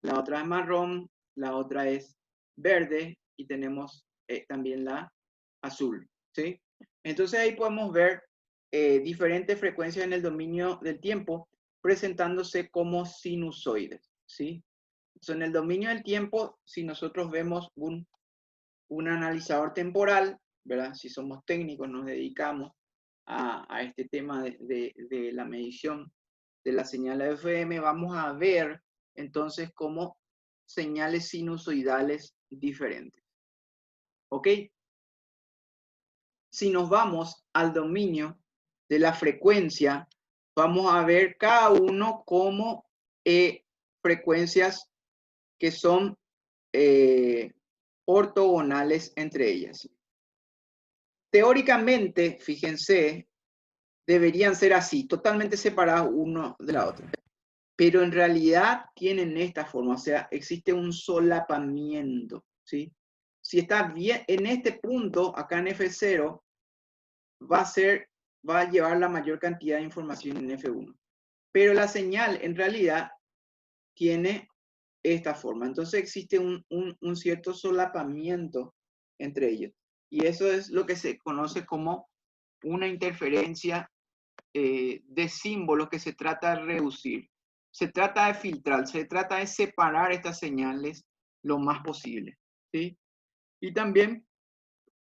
La otra es marrón, la otra es verde y tenemos también la azul, ¿sí? Entonces ahí podemos ver diferentes frecuencias en el dominio del tiempo presentándose como sinusoides, ¿sí? Entonces, en el dominio del tiempo, si nosotros vemos un analizador temporal, ¿verdad? Si somos técnicos, nos dedicamos a este tema de la medición de la señal FM, vamos a ver entonces como señales sinusoidales diferentes. ¿Ok? Si nos vamos al dominio de la frecuencia, vamos a ver cada uno como frecuencias que son ortogonales entre ellas. Teóricamente, fíjense, deberían ser así, totalmente separados uno de la otra. Pero en realidad tienen esta forma, o sea, existe un solapamiento, ¿sí? Si está bien en este punto, acá en F0, va a llevar la mayor cantidad de información en F1. Pero la señal en realidad tiene esta forma. Entonces existe un cierto solapamiento entre ellos. Y eso es lo que se conoce como una interferencia de símbolos que se trata de reducir. Se trata de filtrar, se trata de separar estas señales lo más posible, ¿sí? Y también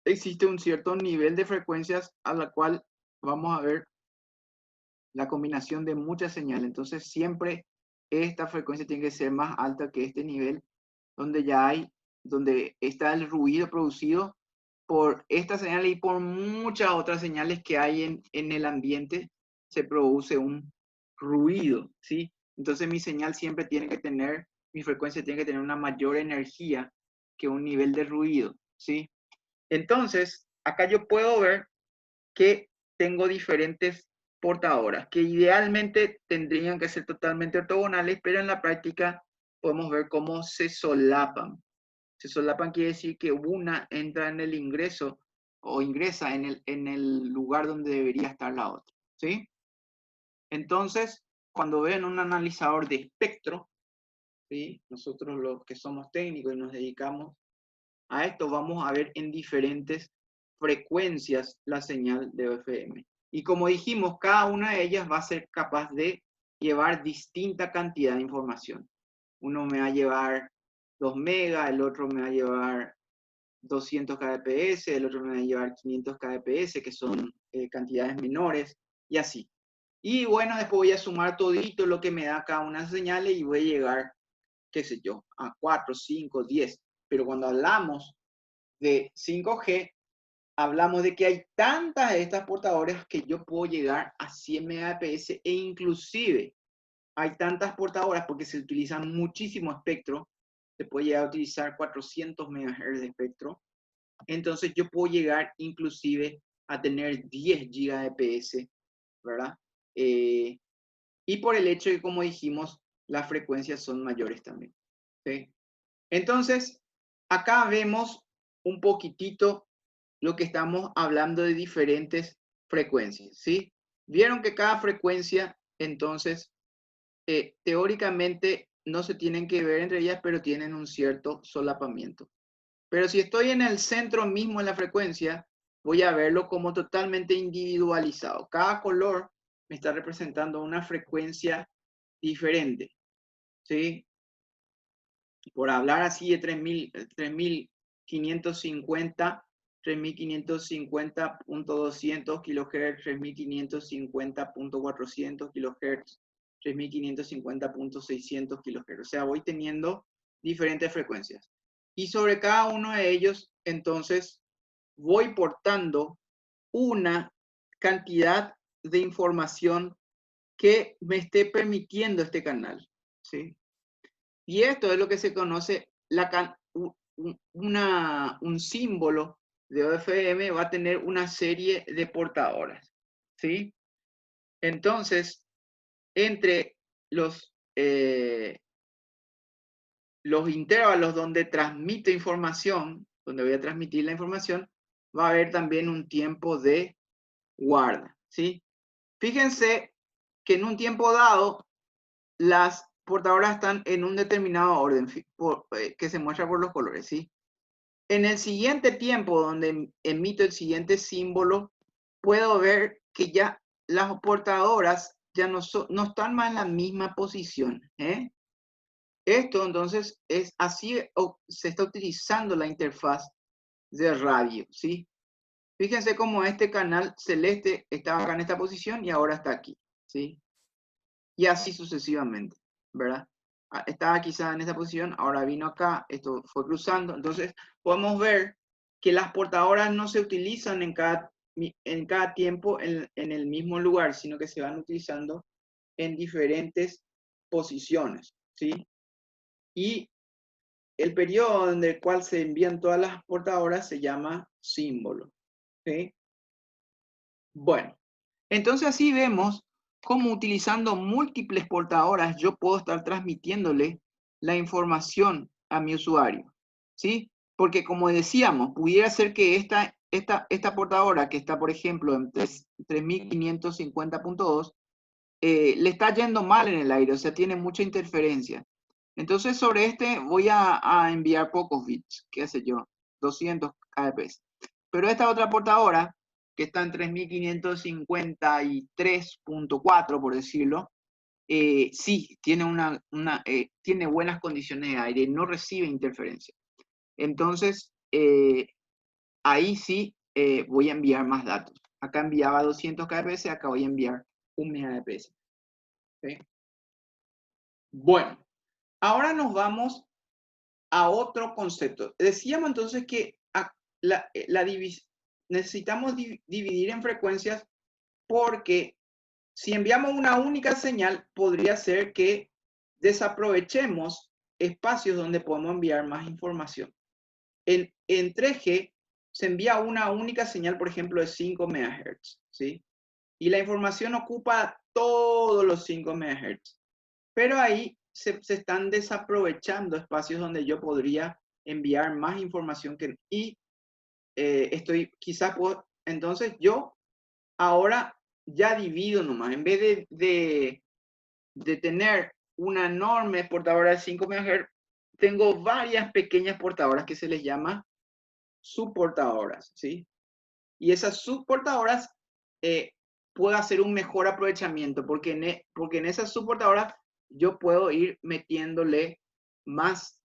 existe un cierto nivel de frecuencias a la cual vamos a ver la combinación de muchas señales. Entonces siempre esta frecuencia tiene que ser más alta que este nivel donde está el ruido producido por esta señal y por muchas otras señales que hay en el ambiente, se produce un ruido, ¿sí? Entonces mi señal siempre tiene que tener, mi frecuencia tiene que tener una mayor energía que un nivel de ruido, ¿sí? Entonces, acá yo puedo ver que tengo diferentes portadoras, que idealmente tendrían que ser totalmente ortogonales, pero en la práctica podemos ver cómo se solapan. Se solapan quiere decir que una entra en el ingreso o ingresa en el lugar donde debería estar la otra, ¿sí? Entonces, cuando ven un analizador de espectro, ¿sí? Nosotros los que somos técnicos y nos dedicamos a esto, vamos a ver en diferentes frecuencias la señal de OFM. Y como dijimos, cada una de ellas va a ser capaz de llevar distinta cantidad de información. Uno me va a llevar 2 megas, el otro me va a llevar 200 kbps, el otro me va a llevar 500 kbps, que son cantidades menores, y así. Y bueno, después voy a sumar todito lo que me da cada una señal y voy a llegar, qué sé yo, a 4, 5, 10. Pero cuando hablamos de 5G, hablamos de que hay tantas de estas portadoras que yo puedo llegar a 100 Mbps e inclusive hay tantas portadoras porque se utiliza muchísimo espectro, se puede llegar a utilizar 400 MHz de espectro, entonces yo puedo llegar inclusive a tener 10 Gbps, ¿verdad? Y por el hecho de que, como dijimos, las frecuencias son mayores también, ¿sí? Entonces, acá vemos un poquitito lo que estamos hablando de diferentes frecuencias, ¿sí? Vieron que cada frecuencia, entonces, teóricamente no se tienen que ver entre ellas, pero tienen un cierto solapamiento. Pero si estoy en el centro mismo de la frecuencia, voy a verlo como totalmente individualizado. Cada color me está representando una frecuencia diferente, ¿sí? Por hablar así de 3550, 3550.200 kHz, 3550.400 kHz, 3550.600 kHz. O sea, voy teniendo diferentes frecuencias. Y sobre cada uno de ellos, entonces, voy portando una cantidad de información que me esté permitiendo este canal, ¿sí? Y esto es lo que se conoce, un símbolo de OFM va a tener una serie de portadoras, ¿sí? Entonces, entre los intervalos donde transmito información, donde voy a transmitir la información, va a haber también un tiempo de guarda, ¿sí? Fíjense que en un tiempo dado, las portadoras están en un determinado orden que se muestra por los colores, ¿sí? En el siguiente tiempo, donde emito el siguiente símbolo, puedo ver que ya las portadoras ya no están más en la misma posición, ¿eh? Esto entonces es así, se está utilizando la interfaz de radio, ¿sí? Fíjense cómo este canal celeste estaba acá en esta posición y ahora está aquí, ¿sí? Y así sucesivamente, ¿verdad? Estaba quizá en esta posición, ahora vino acá, esto fue cruzando. Entonces, podemos ver que las portadoras no se utilizan en cada tiempo en el mismo lugar, sino que se van utilizando en diferentes posiciones, ¿sí? Y el periodo en el cual se envían todas las portadoras se llama símbolo, ¿sí? Bueno, entonces así vemos cómo utilizando múltiples portadoras yo puedo estar transmitiéndole la información a mi usuario, ¿sí? Porque como decíamos, pudiera ser que esta portadora que está, por ejemplo, en 3550.2, le está yendo mal en el aire, o sea, tiene mucha interferencia. Entonces sobre este voy a enviar pocos bits, qué sé yo, 200 kbps. Pero esta otra portadora, que está en 3553.4, por decirlo, sí, tiene buenas condiciones de aire, no recibe interferencia. Entonces, ahí sí voy a enviar más datos. Acá enviaba 200 kbps, acá voy a enviar 1 Mbps. ¿Okay? Bueno, ahora nos vamos a otro concepto. Decíamos entonces que necesitamos dividir en frecuencias porque si enviamos una única señal, podría ser que desaprovechemos espacios donde podemos enviar más información. En 3G se envía una única señal, por ejemplo, de 5 MHz, ¿sí? Y la información ocupa todos los 5 MHz. Pero ahí se están desaprovechando espacios donde yo podría enviar más información y entonces yo ahora ya divido nomás, en vez de tener una enorme portadora de 5 MHz, tengo varias pequeñas portadoras que se les llama subportadoras, ¿sí? Y esas subportadoras puedo hacer un mejor aprovechamiento, porque en esas subportadoras yo puedo ir metiéndole más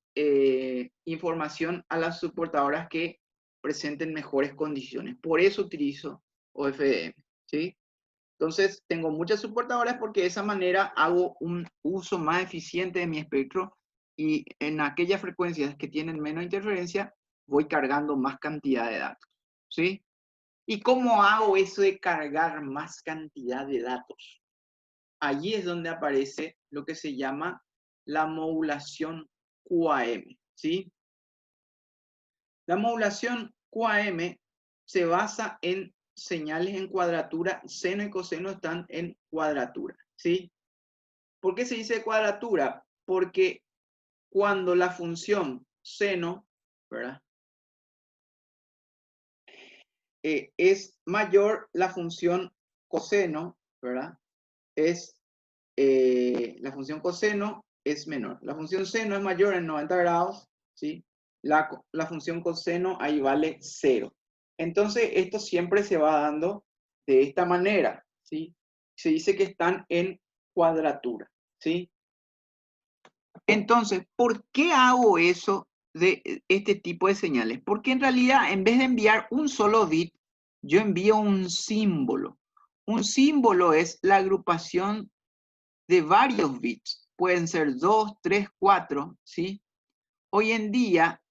información a las subportadoras que presenten mejores condiciones. Por eso utilizo OFDM, ¿sí? Entonces, tengo muchas subportadoras porque de esa manera hago un uso más eficiente de mi espectro y en aquellas frecuencias que tienen menos interferencia, voy cargando más cantidad de datos, ¿sí? ¿Y cómo hago eso de cargar más cantidad de datos? Allí es donde aparece lo que se llama la modulación QAM, ¿sí? La modulación QAM se basa en señales en cuadratura, seno y coseno están en cuadratura, ¿sí? ¿Por qué se dice cuadratura? Porque cuando la función seno, ¿verdad? Es mayor, la función coseno, ¿verdad? La función coseno es menor. La función seno es mayor en 90 grados, ¿sí? La función coseno ahí vale 0. Entonces, esto siempre se va dando de esta manera, ¿sí? Se dice que están en cuadratura, ¿sí? Entonces, ¿por qué hago eso de este tipo de señales? Porque en realidad, en vez de enviar un solo bit, yo envío un símbolo. Un símbolo es la agrupación de varios bits. Pueden ser 2, 3, 4, ¿sí? Hoy en día,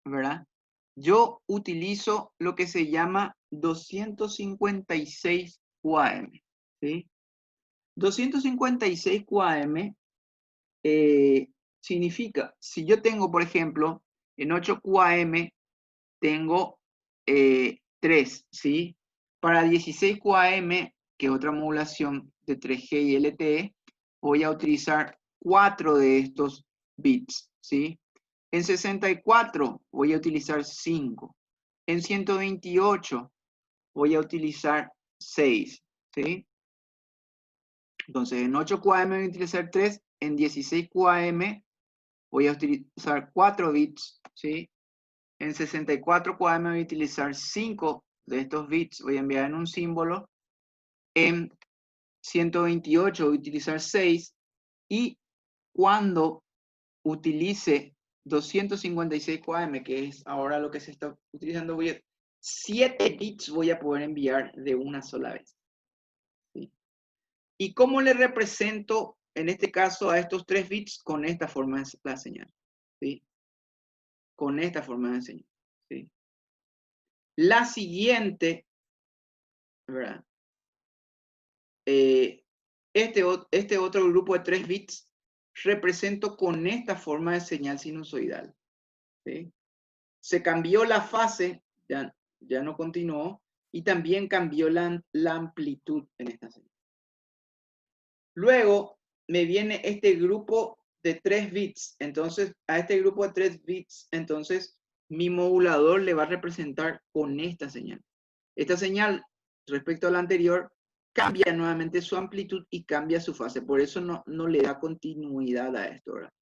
¿verdad? Yo utilizo lo que se llama 256 QAM, ¿sí? 256 QAM significa, si yo tengo, por ejemplo, en 8 QAM tengo 3, ¿sí? Para 16 QAM, que es otra modulación de 3G y LTE, voy a utilizar 4 de estos bits, ¿sí? En 64 voy a utilizar 5. En 128 voy a utilizar 6, ¿sí? Entonces, en 8 QAM voy a utilizar 3, en 16 QAM voy a utilizar 4 bits, ¿sí? En 64 QAM voy a utilizar 5 de estos bits, voy a enviar en un símbolo. En 128 voy a utilizar 6 y cuando utilice 256 QAM, que es ahora lo que se está utilizando, 7 bits voy a poder enviar de una sola vez, ¿sí? ¿Y cómo le represento, en este caso, a estos 3 bits? Con esta forma de la señal, ¿sí? Con esta forma de señal, ¿sí? La siguiente, ¿verdad? Este otro grupo de 3 bits represento con esta forma de señal sinusoidal, ¿sí? Se cambió la fase, ya no continuó, y también cambió la amplitud en esta señal. Luego me viene este grupo de 3 bits, entonces a este grupo de 3 bits, entonces mi modulador le va a representar con esta señal. Esta señal, respecto a la anterior, cambia nuevamente su amplitud y cambia su fase. Por eso no le da continuidad a esto, ¿verdad?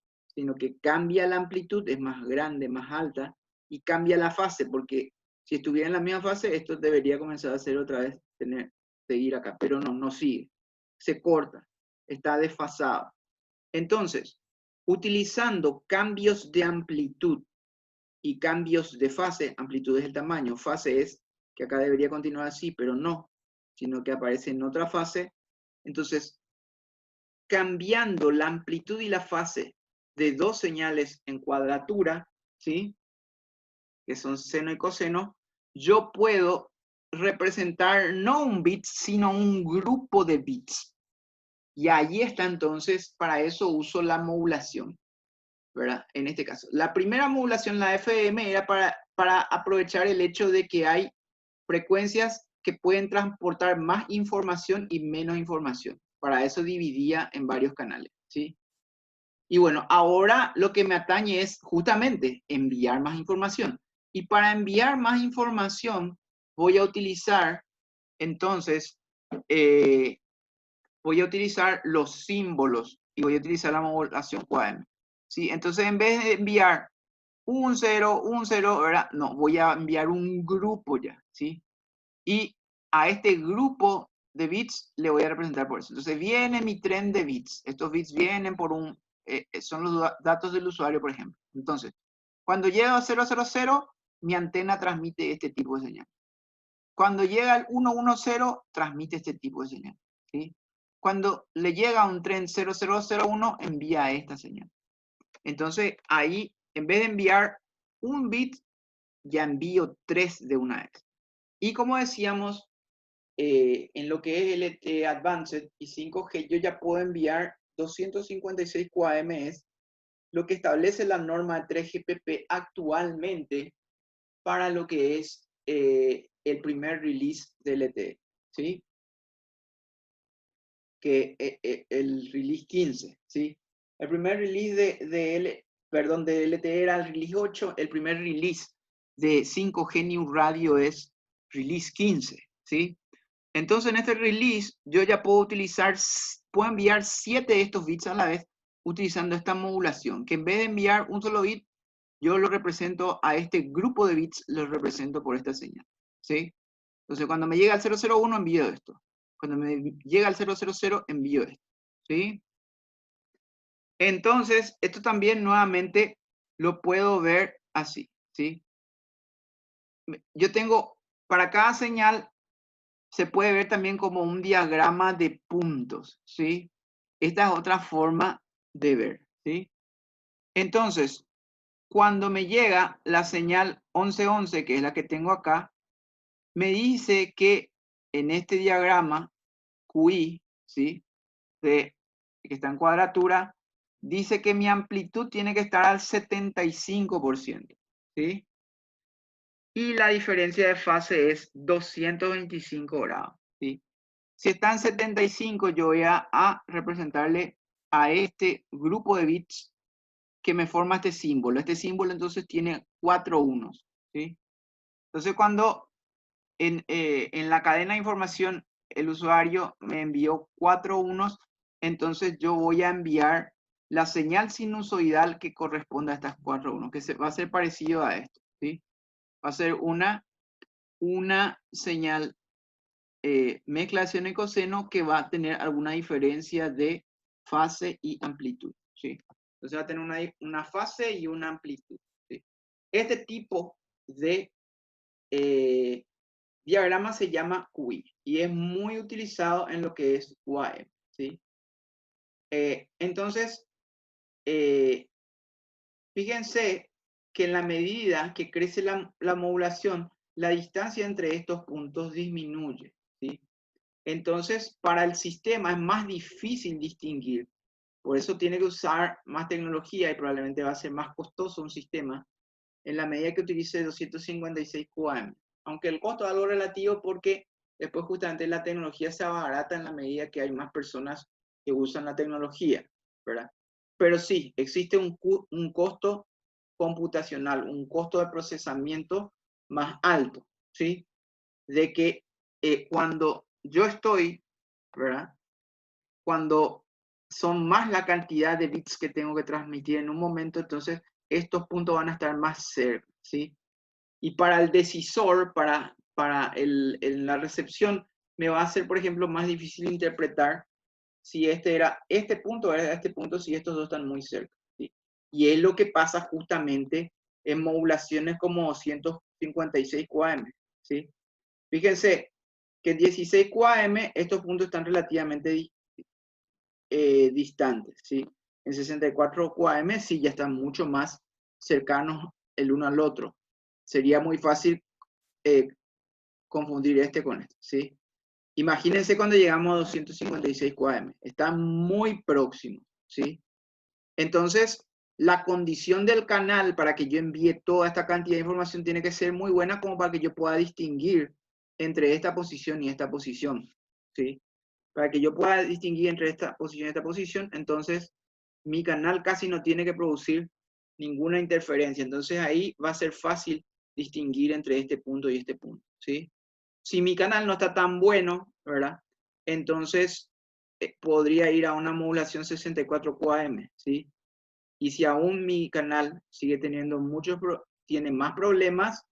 sino que cambia la amplitud, es más grande, más alta, y cambia la fase, porque si estuviera en la misma fase, esto debería comenzar a hacer otra vez, seguir acá, pero no, no sigue, se corta, está desfasado. Entonces, utilizando cambios de amplitud y cambios de fase, amplitud es el tamaño, fase es que acá debería continuar así, pero no, sino que aparece en otra fase. Entonces, cambiando la amplitud y la fase de dos señales en cuadratura, ¿sí? Que son seno y coseno, yo puedo representar no un bit, sino un grupo de bits. Y ahí está entonces, para eso uso la modulación, ¿verdad? En este caso. La primera modulación, la FM, era para aprovechar el hecho de que hay frecuencias que pueden transportar más información y menos información. Para eso dividía en varios canales, ¿sí? Y bueno, ahora lo que me atañe es justamente enviar más información. Y para enviar más información voy a utilizar, entonces, voy a utilizar los símbolos y voy a utilizar la modulación QAM. ¿Sí? Entonces, en vez de enviar un 0, ¿verdad? No, voy a enviar un grupo ya, ¿sí? Y a este grupo de bits le voy a representar por eso. Entonces, viene mi tren de bits. Estos bits vienen por son los datos del usuario, por ejemplo. Entonces, cuando llega a 000, mi antena transmite este tipo de señal. Cuando llega al 110, transmite este tipo de señal, ¿sí? Cuando le llega a un tren 0001, envía esta señal. Entonces, ahí, en vez de enviar un bit, ya envío 3 de una vez. Y como decíamos, en lo que es LTE Advanced y 5G, yo ya puedo enviar 256 QAMs, lo que establece la norma 3GPP actualmente para lo que es el primer release de LTE, ¿sí? Que el release 15, ¿sí? El primer release de LTE era el release 8, el primer release de 5G New Radio es release 15, ¿sí? Entonces en este release yo ya puedo enviar 7 de estos bits a la vez utilizando esta modulación, que en vez de enviar un solo bit, yo lo represento a este grupo de bits, lo represento por esta señal, ¿sí? Entonces cuando me llega al 001 envío esto, cuando me llega al 000 envío esto, ¿sí? Entonces esto también nuevamente lo puedo ver así, ¿sí? Yo tengo, para cada señal se puede ver también como un diagrama de puntos, ¿sí? Esta es otra forma de ver, ¿sí? Entonces, cuando me llega la señal 1111, que es la que tengo acá, me dice que en este diagrama QI, ¿sí? Que está en cuadratura, dice que mi amplitud tiene que estar al 75%, ¿sí? Y la diferencia de fase es 225 grados, ¿sí? Si está en 75, yo voy a representarle a este grupo de bits que me forma este símbolo. Este símbolo entonces tiene 4 unos, ¿sí? Entonces cuando en la cadena de información el usuario me envió 4 unos, entonces yo voy a enviar la señal sinusoidal que corresponde a estas 4 unos, que va a ser parecido a esto, ¿sí? Va a ser una señal mezcla de seno y coseno que va a tener alguna diferencia de fase y amplitud, ¿sí? Entonces va a tener una fase y una amplitud, ¿sí? Este tipo de diagrama se llama QI y es muy utilizado en lo que es UAM, ¿sí? Entonces, fíjense que en la medida que crece la modulación, la distancia entre estos puntos disminuye, ¿sí? Entonces, para el sistema es más difícil distinguir. Por eso tiene que usar más tecnología y probablemente va a ser más costoso un sistema en la medida que utilice 256 QAM. Aunque el costo es algo relativo porque después justamente la tecnología se abarata en la medida que hay más personas que usan la tecnología, ¿verdad? Pero sí, existe un costo computacional, un costo de procesamiento más alto, ¿sí? De que cuando yo estoy, ¿verdad? Cuando son más la cantidad de bits que tengo que transmitir en un momento, entonces estos puntos van a estar más cerca, ¿sí? Y para el decisor, para la recepción, me va a ser, por ejemplo, más difícil interpretar si este era este punto, era este punto, si estos dos están muy cerca, ¿sí? Y es lo que pasa justamente en modulaciones como 256 QAM, ¿sí? Fíjense que en 16 QAM estos puntos están relativamente distantes, ¿sí? En 64 QAM sí ya están mucho más cercanos el uno al otro. Sería muy fácil confundir este con este, ¿sí? Imagínense cuando llegamos a 256 QAM, están muy próximos, ¿sí? Entonces, la condición del canal para que yo envíe toda esta cantidad de información tiene que ser muy buena como para que yo pueda distinguir entre esta posición y esta posición, ¿sí? Para que yo pueda distinguir entre esta posición y esta posición, entonces mi canal casi no tiene que producir ninguna interferencia. Entonces ahí va a ser fácil distinguir entre este punto y este punto, ¿sí? Si mi canal no está tan bueno, ¿verdad? Entonces podría ir a una modulación 64 QAM, ¿sí? Y si aún mi canal sigue teniendo tiene más problemas,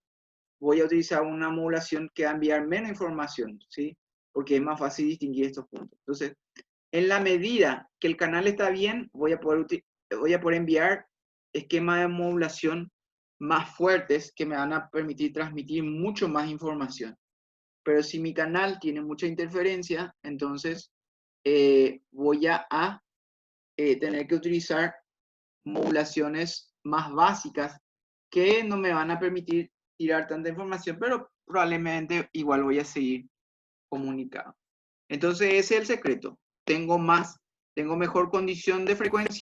voy a utilizar una modulación que va a enviar menos información, ¿sí? Porque es más fácil distinguir estos puntos. Entonces, en la medida que el canal está bien, voy a poder enviar esquemas de modulación más fuertes que me van a permitir transmitir mucho más información. Pero si mi canal tiene mucha interferencia, entonces voy a tener que utilizar modulaciones más básicas que no me van a permitir tirar tanta información, pero probablemente igual voy a seguir comunicado. Entonces ese es el secreto. Tengo mejor condición de frecuencia